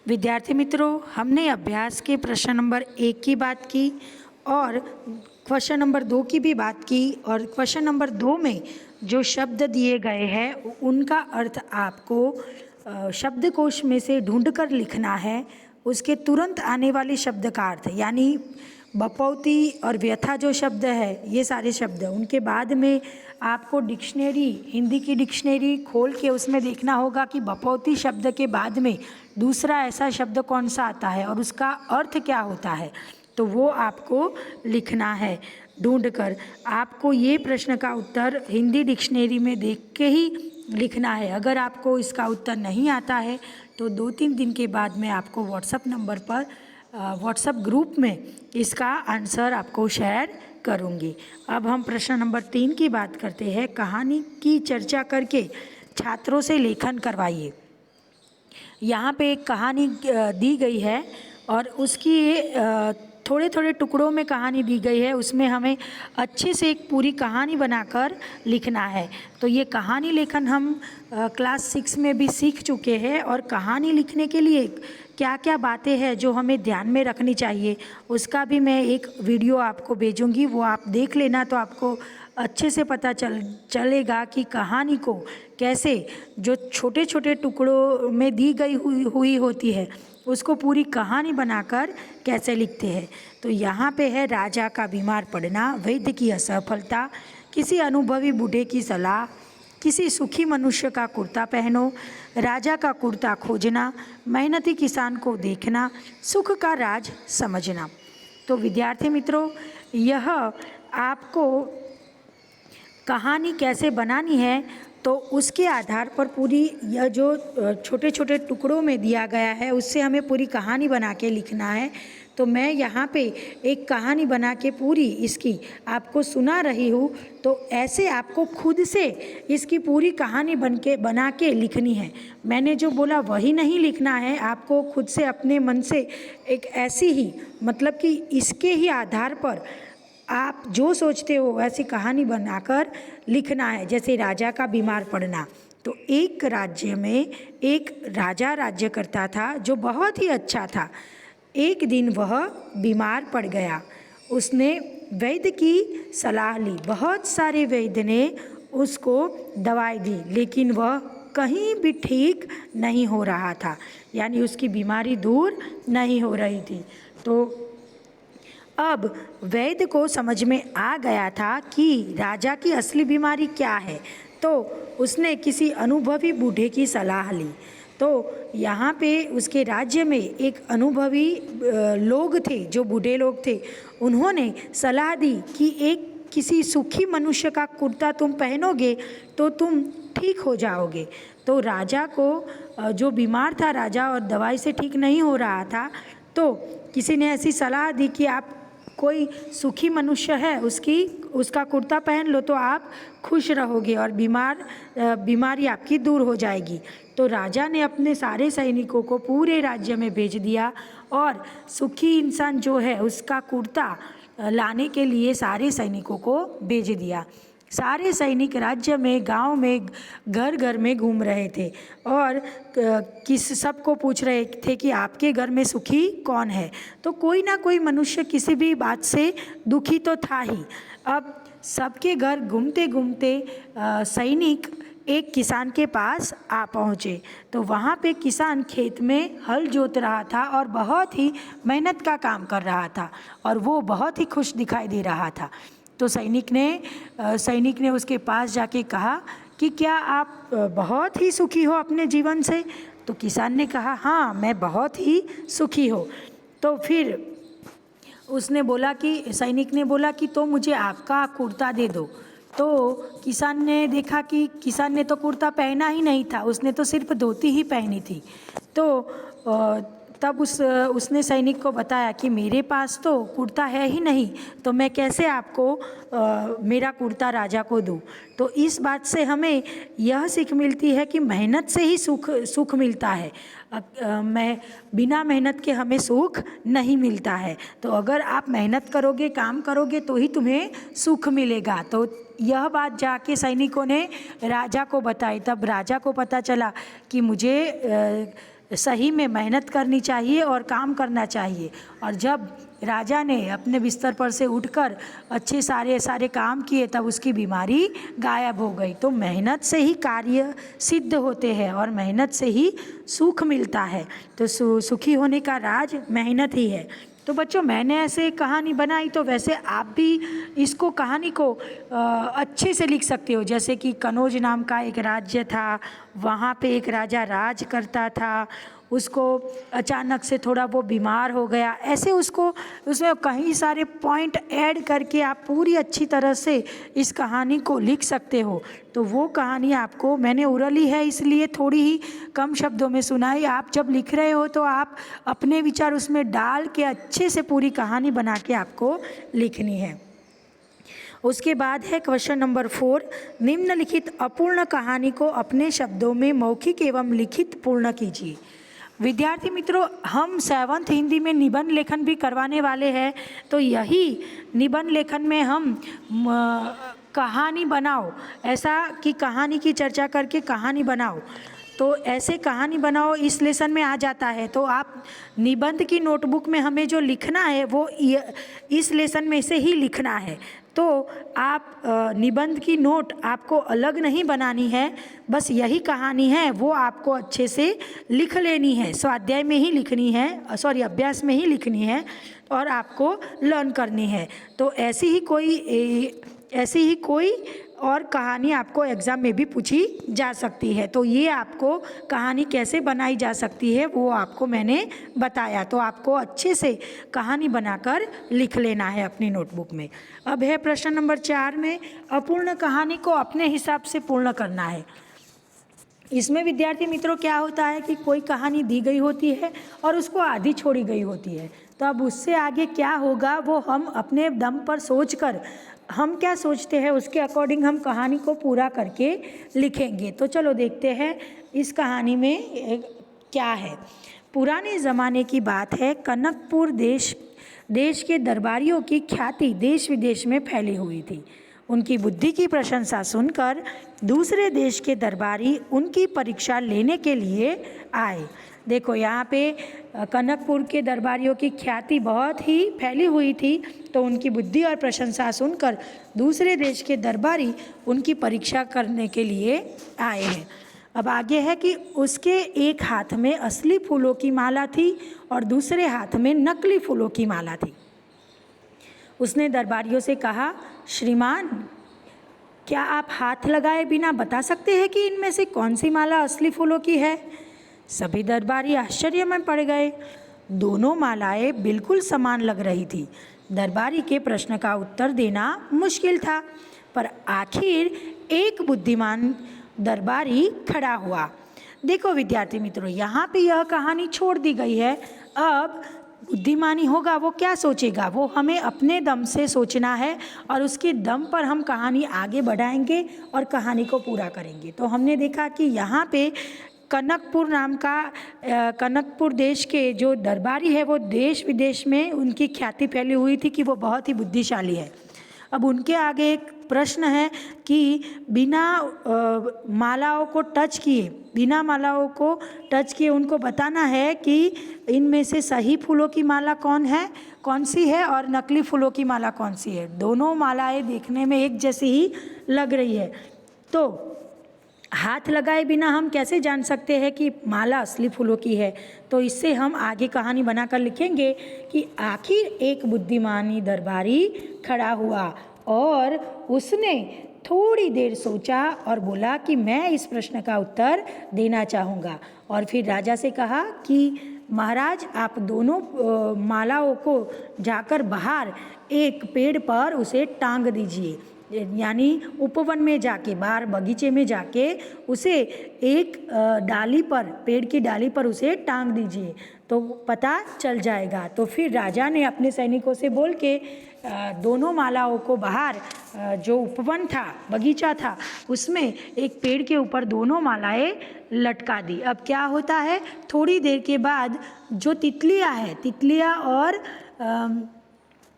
विद्यार्थी मित्रों, हमने अभ्यास के प्रश्न नंबर 1 की बात की और क्वेश्चन नंबर 2 की भी बात की। और क्वेश्चन नंबर 2 में जो शब्द दिए गए हैं उनका अर्थ आपको शब्दकोश में से ढूंढकर लिखना है। उसके तुरंत आने वाले शब्द का अर्थ यानी बपौती और व्यथा जो शब्द है, ये सारे शब्द, उनके बाद में आपको डिक्शनरी, हिंदी की डिक्शनरी खोल के उसमें देखना होगा कि बपौती शब्द के बाद में दूसरा ऐसा शब्द कौन सा आता है और उसका अर्थ क्या होता है, तो वो आपको लिखना है ढूंढकर। आपको ये प्रश्न का उत्तर हिंदी डिक्शनरी में देख के ही लिखना है। अगर आपको इसका उत्तर नहीं आता है तो 2-3 दिन के बाद में आपको व्हाट्सएप नंबर पर व्हाट्सएप ग्रुप में इसका आंसर आपको शेयर करूंगी। अब हम प्रश्न नंबर 3 की बात करते हैं। कहानी की चर्चा करके छात्रों से लेखन करवाइए। यहाँ पे एक कहानी दी गई है और उसकी थोड़े थोड़े टुकड़ों में कहानी दी गई है। उसमें हमें अच्छे से एक पूरी कहानी बनाकर लिखना है। तो ये कहानी लेखन हम क्लास 6 में भी सीख चुके हैं। और कहानी लिखने के लिए क्या क्या बातें हैं जो हमें ध्यान में रखनी चाहिए, उसका भी मैं एक वीडियो आपको भेजूंगी, वो आप देख लेना। तो आपको अच्छे से पता चलेगा कि कहानी को कैसे, जो छोटे छोटे टुकड़ों में दी गई हुई होती है, उसको पूरी कहानी बनाकर कैसे लिखते हैं। तो यहाँ पे है राजा का बीमार पड़ना, वैद्य की असफलता, किसी अनुभवी बूढ़े की सलाह, किसी सुखी मनुष्य का कुर्ता पहनो, राजा का कुर्ता खोजना, मेहनती किसान को देखना, सुख का राज समझना। तो विद्यार्थी मित्रों, यह आपको कहानी कैसे बनानी है तो उसके आधार पर पूरी यह जो छोटे छोटे टुकड़ों में दिया गया है उससे हमें पूरी कहानी बना के लिखना है। तो मैं यहाँ पे एक कहानी बना के पूरी इसकी आपको सुना रही हूँ। तो ऐसे आपको खुद से इसकी पूरी कहानी बना के लिखनी है। मैंने जो बोला वही नहीं लिखना है, आपको खुद से अपने मन से एक ऐसी ही, मतलब कि इसके ही आधार पर आप जो सोचते हो वैसी कहानी बनाकर लिखना है। जैसे राजा का बीमार पड़ना, तो एक राज्य में एक राजा राज्य करता था जो बहुत ही अच्छा था। एक दिन वह बीमार पड़ गया। उसने वैद्य की सलाह ली, बहुत सारे वैद्य ने उसको दवाई दी, लेकिन वह कहीं भी ठीक नहीं हो रहा था, यानी उसकी बीमारी दूर नहीं हो रही थी। तो अब वैद्य को समझ में आ गया था कि राजा की असली बीमारी क्या है। तो उसने किसी अनुभवी बूढ़े की सलाह ली। तो यहाँ पे उसके राज्य में एक अनुभवी लोग थे, जो बूढ़े लोग थे, उन्होंने सलाह दी कि एक किसी सुखी मनुष्य का कुर्ता तुम पहनोगे तो तुम ठीक हो जाओगे। तो राजा को, जो बीमार था राजा और दवाई से ठीक नहीं हो रहा था, तो किसी ने ऐसी सलाह दी कि आप कोई सुखी मनुष्य है उसका कुर्ता पहन लो तो आप खुश रहोगे और बीमारी आपकी दूर हो जाएगी। तो राजा ने अपने सारे सैनिकों को पूरे राज्य में भेज दिया और सुखी इंसान जो है उसका कुर्ता लाने के लिए सारे सैनिकों को भेज दिया। सारे सैनिक राज्य में, गांव में, घर घर में घूम रहे थे और सबको पूछ रहे थे कि आपके घर में सुखी कौन है। तो कोई ना कोई मनुष्य किसी भी बात से दुखी तो था ही। अब सबके घर घूमते घूमते सैनिक एक किसान के पास आ पहुँचे। तो वहाँ पे किसान खेत में हल जोत रहा था और बहुत ही मेहनत का काम कर रहा था और वो बहुत ही खुश दिखाई दे रहा था। तो सैनिक ने उसके पास जाके कहा कि क्या आप बहुत ही सुखी हो अपने जीवन से। तो किसान ने कहा, हाँ मैं बहुत ही सुखी हूँ। तो फिर सैनिक ने बोला कि तो मुझे आपका कुर्ता दे दो। तो किसान ने देखा कि किसान ने तो कुर्ता पहना ही नहीं था, उसने तो सिर्फ धोती ही पहनी थी। तो तब उसने सैनिक को बताया कि मेरे पास तो कुर्ता है ही नहीं, तो मैं कैसे आपको मेरा कुर्ता राजा को दूँ। तो इस बात से हमें यह सीख मिलती है कि मेहनत से ही सुख मिलता है। बिना मेहनत के हमें सुख नहीं मिलता है। तो अगर आप मेहनत करोगे, काम करोगे तो ही तुम्हें सुख मिलेगा। तो यह बात जाके सैनिकों ने राजा को बताई। तब राजा को पता चला कि मुझे सही में मेहनत करनी चाहिए और काम करना चाहिए। और जब राजा ने अपने बिस्तर पर से उठकर अच्छे सारे काम किए तब उसकी बीमारी गायब हो गई। तो मेहनत से ही कार्य सिद्ध होते हैं और मेहनत से ही सुख मिलता है। तो सुखी होने का राज मेहनत ही है। तो बच्चों, मैंने ऐसे कहानी बनाई, तो वैसे आप भी इसको कहानी को अच्छे से लिख सकते हो। जैसे कि कनौज नाम का एक राज्य था, वहाँ पे एक राजा राज करता था, उसको अचानक से थोड़ा वो बीमार हो गया। ऐसे उसमें कई सारे पॉइंट ऐड करके आप पूरी अच्छी तरह से इस कहानी को लिख सकते हो। तो वो कहानी आपको मैंने उरली है, इसलिए थोड़ी ही कम शब्दों में सुनाई। आप जब लिख रहे हो तो आप अपने विचार उसमें डाल के अच्छे से पूरी कहानी बना के आपको लिखनी है। उसके बाद है क्वेश्चन नंबर 4, निम्नलिखित अपूर्ण कहानी को अपने शब्दों में मौखिक एवं लिखित पूर्ण कीजिए। विद्यार्थी मित्रों, हम 7th हिंदी में निबंध लेखन भी करवाने वाले हैं। तो यही निबंध लेखन में हम कहानी बनाओ, ऐसा कि कहानी की चर्चा करके कहानी बनाओ, तो ऐसे कहानी बनाओ इस लेसन में आ जाता है। तो आप निबंध की नोटबुक में हमें जो लिखना है वो इस लेसन में से ही लिखना है। तो आप निबंध की नोट आपको अलग नहीं बनानी है, बस यही कहानी है वो आपको अच्छे से लिख लेनी है, स्वाध्याय में ही लिखनी है, अभ्यास में ही लिखनी है और आपको लर्न करनी है। तो ऐसी ही कोई और कहानी आपको एग्ज़ाम में भी पूछी जा सकती है। तो ये आपको कहानी कैसे बनाई जा सकती है वो आपको मैंने बताया। तो आपको अच्छे से कहानी बनाकर लिख लेना है अपनी नोटबुक में। अब है प्रश्न नंबर 4 में, अपूर्ण कहानी को अपने हिसाब से पूर्ण करना है। इसमें विद्यार्थी मित्रों क्या होता है कि कोई कहानी दी गई होती है और उसको आधी छोड़ी गई होती है। तो अब उससे आगे क्या होगा वो हम अपने दम पर सोचकर, हम क्या सोचते हैं उसके अकॉर्डिंग हम कहानी को पूरा करके लिखेंगे। तो चलो देखते हैं इस कहानी में क्या है। पुराने ज़माने की बात है, कनकपुर देश के दरबारियों की ख्याति देश विदेश में फैली हुई थी। उनकी बुद्धि की प्रशंसा सुनकर दूसरे देश के दरबारी उनकी परीक्षा लेने के लिए आए। देखो यहाँ पे कनकपुर के दरबारियों की ख्याति बहुत ही फैली हुई थी, तो उनकी बुद्धि और प्रशंसा सुनकर दूसरे देश के दरबारी उनकी परीक्षा करने के लिए आए हैं। अब आगे है कि उसके एक हाथ में असली फूलों की माला थी और दूसरे हाथ में नकली फूलों की माला थी। उसने दरबारियों से कहा, श्रीमान, क्या आप हाथ लगाए बिना बता सकते हैं कि इनमें से कौन सी माला असली फूलों की है? सभी दरबारी आश्चर्य में पड़ गए। दोनों मालाएं बिल्कुल समान लग रही थी। दरबारी के प्रश्न का उत्तर देना मुश्किल था, पर आखिर एक बुद्धिमान दरबारी खड़ा हुआ। देखो विद्यार्थी मित्रों, यहाँ पे यह कहानी छोड़ दी गई है। अब बुद्धिमानी होगा वो क्या सोचेगा, वो हमें अपने दम से सोचना है और उसके दम पर हम कहानी आगे बढ़ाएंगे और कहानी को पूरा करेंगे। तो हमने देखा कि यहाँ पे कनकपुर देश के जो दरबारी है वो देश विदेश में उनकी ख्याति फैली हुई थी कि वो बहुत ही बुद्धिशाली है। अब उनके आगे एक प्रश्न है कि बिना मालाओं को टच किए उनको बताना है कि इनमें से सही फूलों की माला कौन सी है और नकली फूलों की माला कौन सी है। दोनों मालाएं देखने में एक जैसी ही लग रही है, तो हाथ लगाए बिना हम कैसे जान सकते हैं कि माला असली फूलों की है। तो इससे हम आगे कहानी बनाकर लिखेंगे कि आखिर एक बुद्धिमानी दरबारी खड़ा हुआ और उसने थोड़ी देर सोचा और बोला कि मैं इस प्रश्न का उत्तर देना चाहूँगा। और फिर राजा से कहा कि महाराज, आप दोनों मालाओं को जाकर बाहर एक पेड़ पर उसे टांग दीजिए, यानी उपवन में जाके, बाहर बगीचे में जाके उसे एक डाली पर, पेड़ की डाली पर उसे टांग दीजिए तो पता चल जाएगा। तो फिर राजा ने अपने सैनिकों से बोल के दोनों मालाओं को बाहर जो उपवन था, बगीचा था, उसमें एक पेड़ के ऊपर दोनों मालाएं लटका दी। अब क्या होता है, थोड़ी देर के बाद जो तितलियाँ और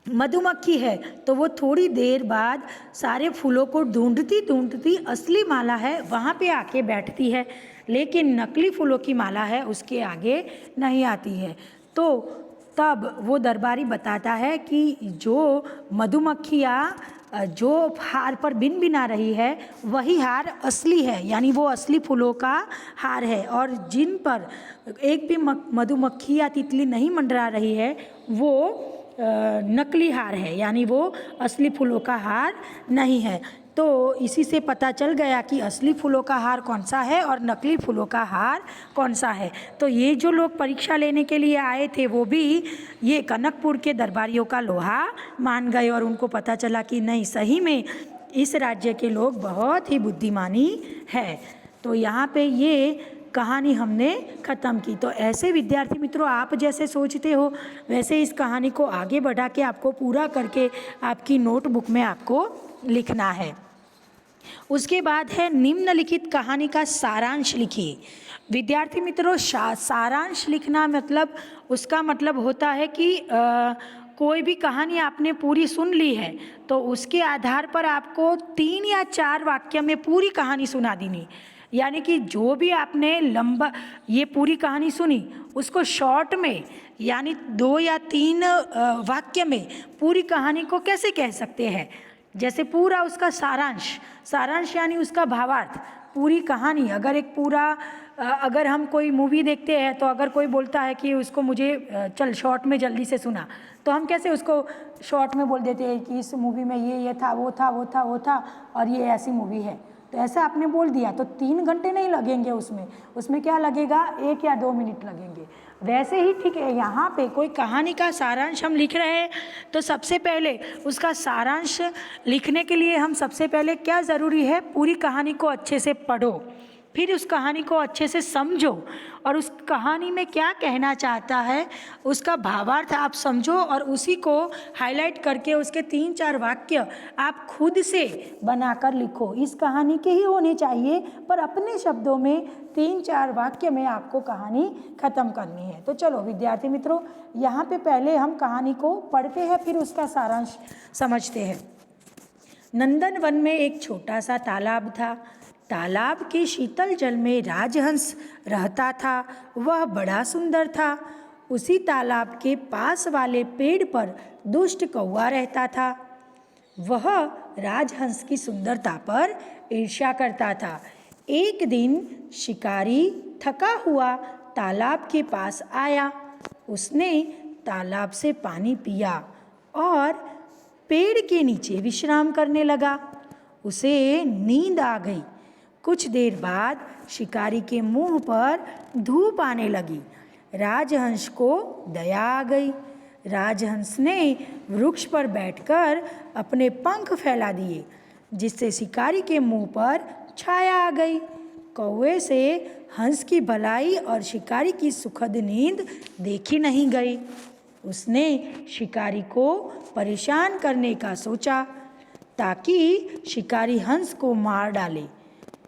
मधुमक्खी है, तो वो थोड़ी देर बाद सारे फूलों को ढूंढती असली माला है वहाँ पे आके बैठती है। लेकिन नकली फूलों की माला है उसके आगे नहीं आती है। तो तब वो दरबारी बताता है कि जो मधुमक्खियाँ जो हार पर बिन बिना रही है वही हार असली है, यानी वो असली फूलों का हार है, और जिन पर एक भी मधुमक्खी या तितली नहीं मंडरा रही है वो नकली हार है, यानी वो असली फूलों का हार नहीं है। तो इसी से पता चल गया कि असली फूलों का हार कौन सा है और नकली फूलों का हार कौन सा है। तो ये जो लोग परीक्षा लेने के लिए आए थे वो भी ये कनकपुर के दरबारियों का लोहा मान गए, और उनको पता चला कि नहीं, सही में इस राज्य के लोग बहुत ही बुद्धिमानी है। तो यहाँ पे ये कहानी हमने ख़त्म की। तो ऐसे विद्यार्थी मित्रों, आप जैसे सोचते हो वैसे इस कहानी को आगे बढ़ा के आपको पूरा करके आपकी नोटबुक में आपको लिखना है। उसके बाद है निम्नलिखित कहानी का सारांश लिखिए। विद्यार्थी मित्रों, सारांश लिखना मतलब उसका मतलब होता है कि कोई भी कहानी आपने पूरी सुन ली है तो उसके आधार पर आपको 3 या 4 वाक्य में पूरी कहानी सुना देनी, यानी कि जो भी आपने लंबा ये पूरी कहानी सुनी उसको शॉर्ट में यानी 2 या 3 वाक्य में पूरी कहानी को कैसे कह सकते हैं, जैसे पूरा उसका सारांश यानी उसका भावार्थ। पूरी कहानी अगर हम कोई मूवी देखते हैं तो अगर कोई बोलता है कि उसको मुझे चल शॉर्ट में जल्दी से सुना, तो हम कैसे उसको शॉर्ट में बोल देते हैं कि इस मूवी में ये था वो था और ये ऐसी मूवी है। तो ऐसा आपने बोल दिया तो 3 घंटे नहीं लगेंगे, उसमें क्या लगेगा, 1 या 2 मिनट लगेंगे। वैसे ही ठीक है, यहाँ पे कोई कहानी का सारांश हम लिख रहे हैं तो सबसे पहले उसका सारांश लिखने के लिए हम सबसे पहले क्या ज़रूरी है, पूरी कहानी को अच्छे से पढ़ो, फिर उस कहानी को अच्छे से समझो और उस कहानी में क्या कहना चाहता है उसका भावार्थ आप समझो, और उसी को हाईलाइट करके उसके 3-4 वाक्य आप खुद से बनाकर लिखो। इस कहानी के ही होने चाहिए पर अपने शब्दों में 3-4 वाक्य में आपको कहानी ख़त्म करनी है। तो चलो विद्यार्थी मित्रों, यहाँ पे पहले हम कहानी को पढ़ते हैं फिर उसका सारांश समझते हैं। नंदन वन में एक छोटा सा तालाब था। तालाब के शीतल जल में राजहंस रहता था। वह बड़ा सुंदर था। उसी तालाब के पास वाले पेड़ पर दुष्ट कौवा रहता था। वह राजहंस की सुंदरता पर ईर्ष्या करता था। एक दिन शिकारी थका हुआ तालाब के पास आया। उसने तालाब से पानी पिया और पेड़ के नीचे विश्राम करने लगा। उसे नींद आ गई। कुछ देर बाद शिकारी के मुंह पर धूप आने लगी। राजहंस को दया आ गई। राजहंस ने वृक्ष पर बैठकर अपने पंख फैला दिए, जिससे शिकारी के मुंह पर छाया आ गई। कौवे से हंस की भलाई और शिकारी की सुखद नींद देखी नहीं गई। उसने शिकारी को परेशान करने का सोचा ताकि शिकारी हंस को मार डाले।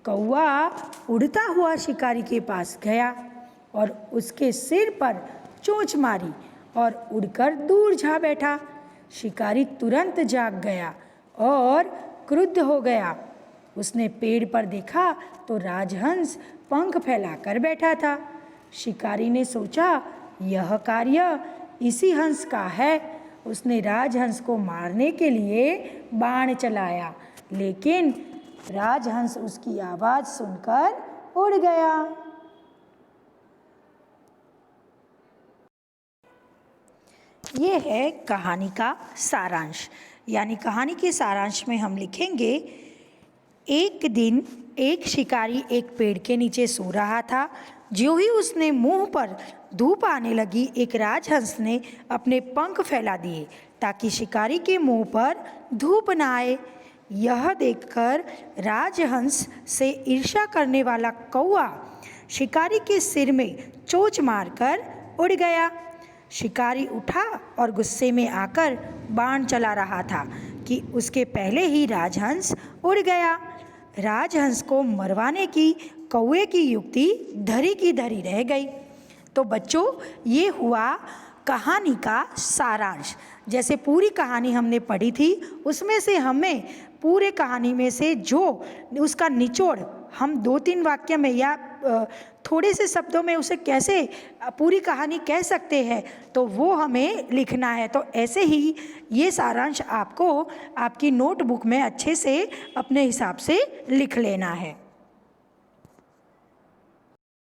कौवा उड़ता हुआ शिकारी के पास गया और उसके सिर पर चोंच मारी और उड़कर दूर जा बैठा। शिकारी तुरंत जाग गया और क्रुद्ध हो गया। उसने पेड़ पर देखा तो राजहंस पंख फैलाकर बैठा था। शिकारी ने सोचा यह कार्य इसी हंस का है। उसने राजहंस को मारने के लिए बाण चलाया, लेकिन राजहंस उसकी आवाज़ सुनकर उड़ गया। ये है कहानी का सारांश, यानी कहानी के सारांश में हम लिखेंगे, एक दिन एक शिकारी एक पेड़ के नीचे सो रहा था। ज्यों ही उसने मुंह पर धूप आने लगी, एक राजहंस ने अपने पंख फैला दिए ताकि शिकारी के मुंह पर धूप न आए। यह देखकर राजहंस से ईर्ष्या करने वाला कौवा शिकारी के सिर में चोंच मारकर उड़ गया। शिकारी उठा और गुस्से में आकर बाण चला रहा था कि उसके पहले ही राजहंस उड़ गया। राजहंस को मरवाने की कौवे की युक्ति धरी की धरी रह गई। तो बच्चों, ये हुआ कहानी का सारांश। जैसे पूरी कहानी हमने पढ़ी थी उसमें से हमें पूरे कहानी में से जो उसका निचोड़ हम 2-3 वाक्य में या थोड़े से शब्दों में उसे कैसे पूरी कहानी कह सकते हैं, तो वो हमें लिखना है। तो ऐसे ही ये सारांश आपको आपकी नोटबुक में अच्छे से अपने हिसाब से लिख लेना है।